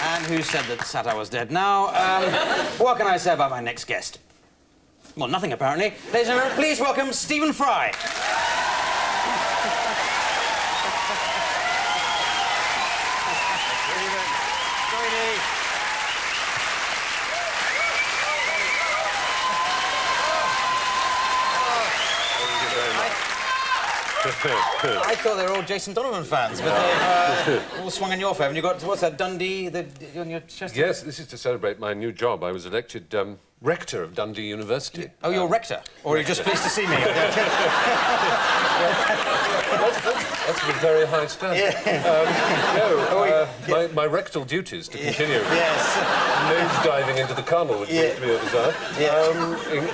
And who said that satire was dead? Now, what can I say about my next guest? Well, nothing, apparently. Ladies and gentlemen, please welcome Stephen Fry. I thought they were all Jason Donovan fans, but they've all swung in your favour. And you got, what's that, Dundee on your chest? Yes, this is to celebrate my new job. I was elected rector of Dundee University. Oh, you're rector? Or are you just pleased to see me? That's a very high standard. Yeah. My rectal duties to continue. Yes. Nose-diving into the carnal, which seems to be a desire,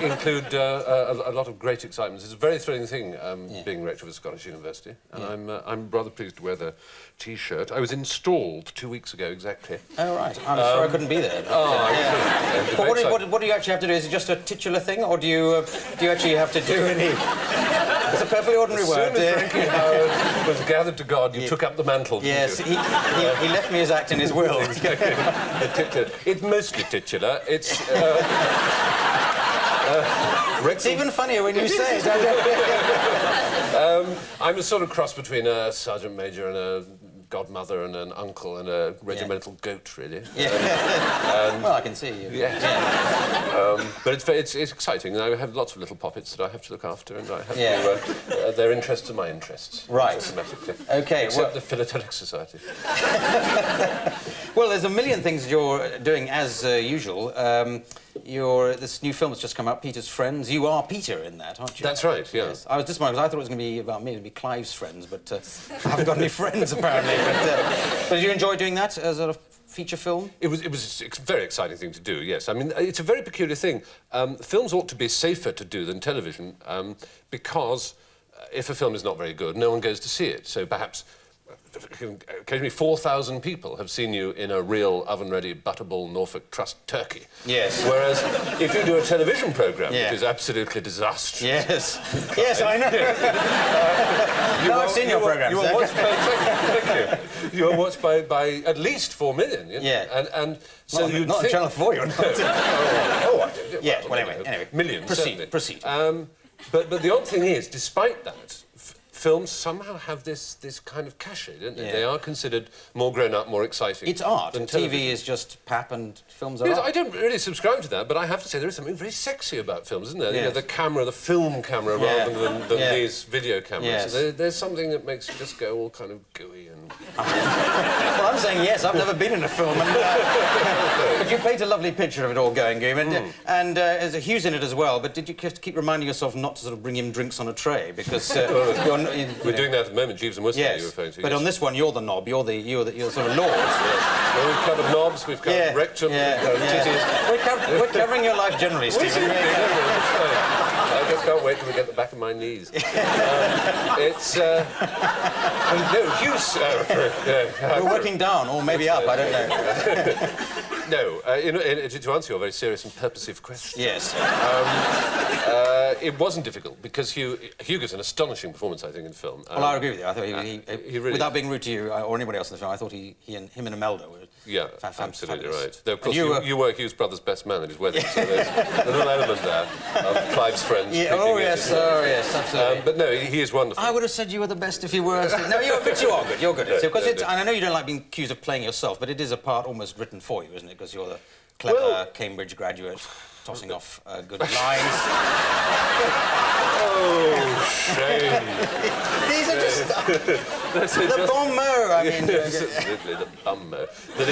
include a lot of great excitement. It's a very thrilling thing, being rector of a Scottish university, and I'm rather pleased to wear the T-shirt. I was installed 2 weeks ago, exactly. Oh, right. I'm sure I couldn't be there. But what do you actually have to do? Is it just a titular thing, or do you actually have to do any... It's a perfectly ordinary word. As soon as Frankie Howard was gathered to God, you took up the mantle, yes, he left me his act in his will. Exactly. It's mostly titular. It's... It's even funnier when you say it. I'm a sort of cross between a sergeant major and a godmother and an uncle and a regimental goat, really. Yeah. Well, I can see you. Yeah. But it's exciting, and I have lots of little poppets that I have to look after, and I have to... their interests are my interests. Right. Automatically. OK, Except the Philatelic Society. Well, there's a million things you're doing as usual. This new film has just come out, Peter's Friends. You are Peter in that, aren't you? That's right, yeah. Yes. I was disappointed because I thought it was going to be about me. It would be Clive's friends, but I haven't got any friends, apparently. But did you enjoy doing that as a feature film? It was a very exciting thing to do, yes. I mean, it's a very peculiar thing. Films ought to be safer to do than television because if a film is not very good, no one goes to see it. So perhaps... occasionally 4,000 people have seen you in a real oven-ready Butterball Norfolk Trust turkey. Yes. Whereas if you do a television programme, which is absolutely disastrous... Yes. Yes, I know. I've seen your programmes. You are watched by... Thank you. You are watched by at least 4 million. Yeah. And so not on Channel 4, you're not. I do. Yeah, well, anyway. Millions, Proceed. But the odd thing is, despite that, films somehow have this kind of cachet, don't they? Yeah. They are considered more grown-up, more exciting. It's art. Than TV is just pap and films are art. I don't really subscribe to that, but I have to say there is something very sexy about films, isn't there? Yes. You know, the camera, the film camera, rather than these video cameras. Yes. So there's something that makes you just go all kind of gooey and... Well, I'm saying yes, I've never been in a film. But you paint a lovely picture of it all going, Goom, and there's a Hughes in it as well, but did you have to keep reminding yourself not to sort of bring him drinks on a tray, because we're doing that at the moment, Jeeves and Whistler, you're referring to. But on this one, you're the knob, you're the sort of lord. Well, we've covered knobs, we've covered rectum, we've covered titties. We're covering your life generally, Stephen. I just can't wait till we get the back of my knees. It's... no, Hughes... We're working down, or maybe up, I don't know. No, to answer your very serious and purposive question... Yes. It wasn't difficult, because Hugh gives an astonishing performance, I think, in film. Well, I agree with you. I thought he really... Without being rude to you or anybody else in the film, I thought him and Imelda were absolutely fabulous. right. Though, of course, you were Hugh's brother's best man at his wedding, so there's a little element there of Clive's friends. Yeah, yes, absolutely. But no, he is wonderful. I would have said you were the best if you were. No, but you are good. You're good. Because and I know you don't like being accused of playing yourself, but it is a part almost written for you, isn't it? Because you're the clever Cambridge graduate tossing off good lines. Oh, shame. These are just... the bon mot, I mean... Absolutely, the bum mot. No,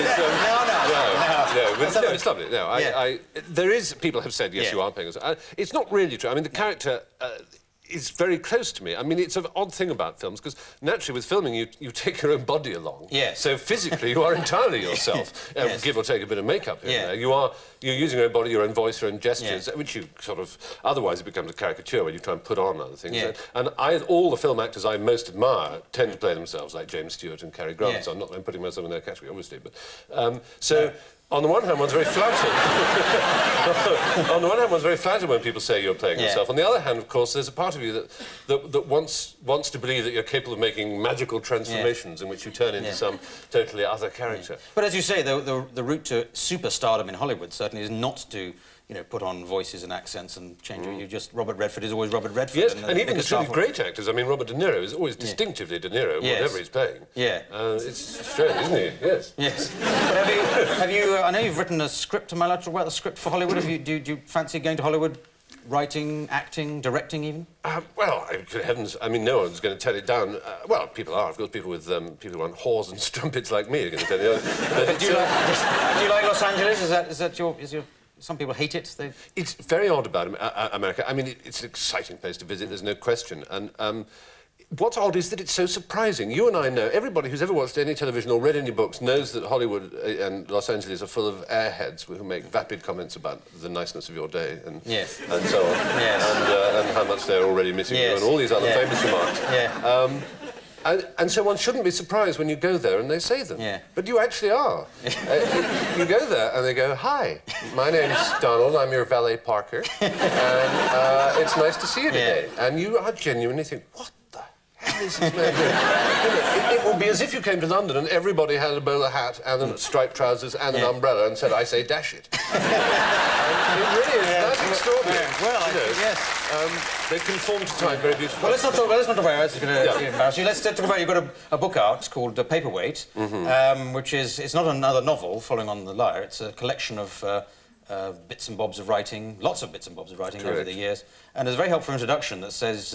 it's lovely. No, there is... People have said, yes, you are paying us. It's not really true. I mean, the character... is very close to me. I mean, it's an odd thing about films, because naturally with filming you take your own body along. Yes. So physically you are entirely yourself, give or take a bit of makeup here and there. You're using your own body, your own voice, your own gestures, which you sort of... Otherwise it becomes a caricature when you try and put on other things. Yeah. And all the film actors I most admire tend to play themselves, like James Stewart and Cary Grant. So I'm putting myself in their category, obviously, but... On the one hand, one's very flattered. On the one hand, one's very flattered when people say you're playing yourself. On the other hand, of course, there's a part of you that wants to believe that you're capable of making magical transformations in which you turn into some totally other character. But as you say, the route to superstardom in Hollywood certainly is not to, you know, put on voices and accents and change it. You just... Robert Redford is always Robert Redford. Yes, and even the truly great actors. I mean, Robert De Niro is always distinctively De Niro, whatever he's playing. Yeah. It's strange, isn't he? Yes. Yes. But have you... I know you've written a script. Am I allowed to talk about the script for Hollywood? Do you fancy going to Hollywood? Writing, acting, directing, even? Well, good heavens, I mean, no one's going to tell it down. Well, people are, of course, people who want whores and strumpets like me are going to tell you. Do you like Los Angeles? Is that your... Some people hate it. It's very odd about America. I mean, it's an exciting place to visit, there's no question. And what's odd is that it's so surprising. You and I know, everybody who's ever watched any television or read any books knows that Hollywood and Los Angeles are full of airheads who make vapid comments about the niceness of your day and so on. And how much they're already missing you and all these other famous remarks. And so one shouldn't be surprised when you go there and they say them. But you actually are. You go there and they go, "Hi, my name's Donald, I'm your valet Parker, and it's nice to see you today." And you are genuinely think, what the hell is this man doing? It will be as if you came to London and everybody had a bowler hat and striped trousers and an umbrella and said, "I say dash it." And it really is, that's extraordinary. Well, yes. They conform to time very beautifully. Well, let's not talk about it's going to embarrass you. Let's talk about, you've got a book out called Paperweight, which is... It's not another novel following on The Liar. It's a collection of bits and bobs of writing, lots of bits and bobs of writing over the years. And there's a very helpful introduction that says...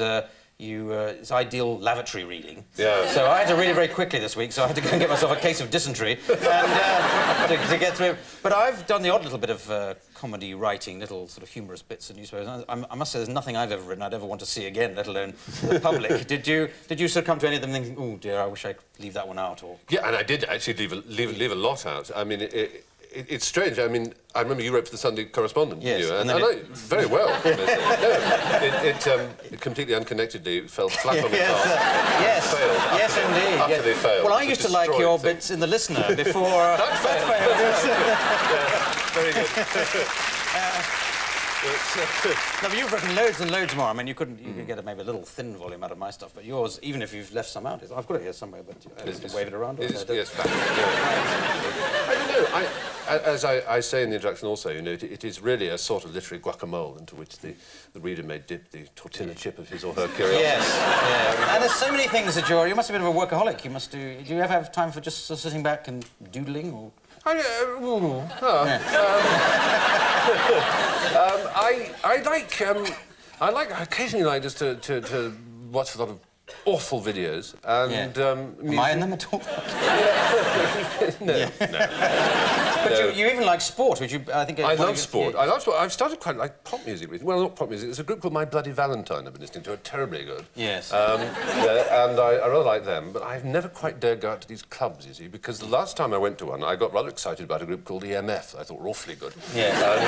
it's ideal lavatory reading. So I had to read it very quickly this week, so I had to go and get myself a case of dysentery and, to get through it. But I've done the odd little bit of comedy writing, little sort of humorous bits in newspapers. I must say there's nothing I've ever written I'd ever want to see again, let alone the public. Did you sort of come to any of them thinking, "Oh dear, I wish I could leave that one out"? Or... Yeah, and I did actually leave a lot out. I mean, it's strange. I mean, I remember you wrote for the Sunday Correspondent, didn't you? And I very well. It completely unconnectedly fell flat on its arse. Yes, indeed. Utterly failed. Well, I used to like your bits in The Listener before... That failed. Very good. No, but you've written loads and loads more. I mean, you could get maybe a little thin volume out of my stuff, but yours, even if you've left some out, I've got it here somewhere, but I have to wave it around. Yes, I don't know. As I say in the introduction also, you know, it is really a sort of literary guacamole into which the reader may dip the tortilla chip of his or her curiosity. Yes, and there's so many things that you must be a bit of a workaholic. Do you ever have time for just sort of sitting back and doodling, or...? I occasionally like just to watch a lot of awful videos and am I in them at all? No. But you even like sport, which I love sport. I love sport. I've started quite like pop music recently. Well, not pop music. There's a group called My Bloody Valentine I've been listening to. Terribly good. Yes. And I rather like them, but I've never quite dared go out to these clubs, you see, because the last time I went to one, I got rather excited about a group called EMF. I thought were awfully good. Yes. And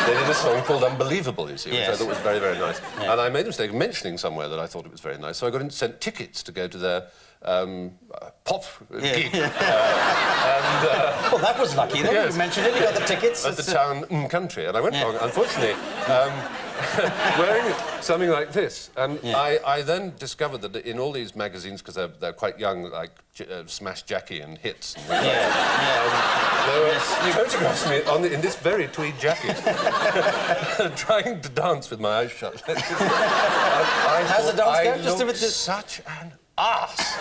they did a song called Unbelievable, you see, which I thought was very, very nice. And I made the mistake of mentioning somewhere that I thought it was very nice, so I got sent tickets to go to their pop gig. Well, that was lucky, then. You mentioned it, you got the tickets. At the town country, and I went along, unfortunately, wearing something like this. And I then discovered that in all these magazines, because they're quite young, like Smash Jackie and Hits, and there were photographs of me in this very tweed jacket, trying to dance with my eyes shut. How's the dance go? I looked such an arse.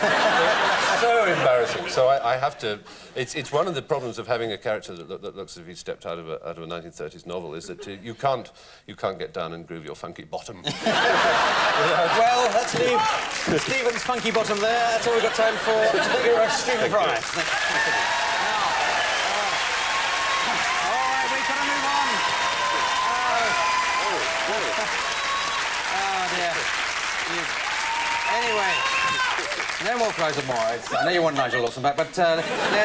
So embarrassing. So I have to... It's one of the problems of having a character that looks as if he stepped out of a 1930s novel, is that you can't get down and groove your funky bottom. Well, let's leave Stephen's funky bottom there. That's all we've got time for. Thank you very much, Stephen Fry. All right, we've got to move on. Oh, dear. Anyway, no more Clive Anderson. I know you want Nigel Lawson back, but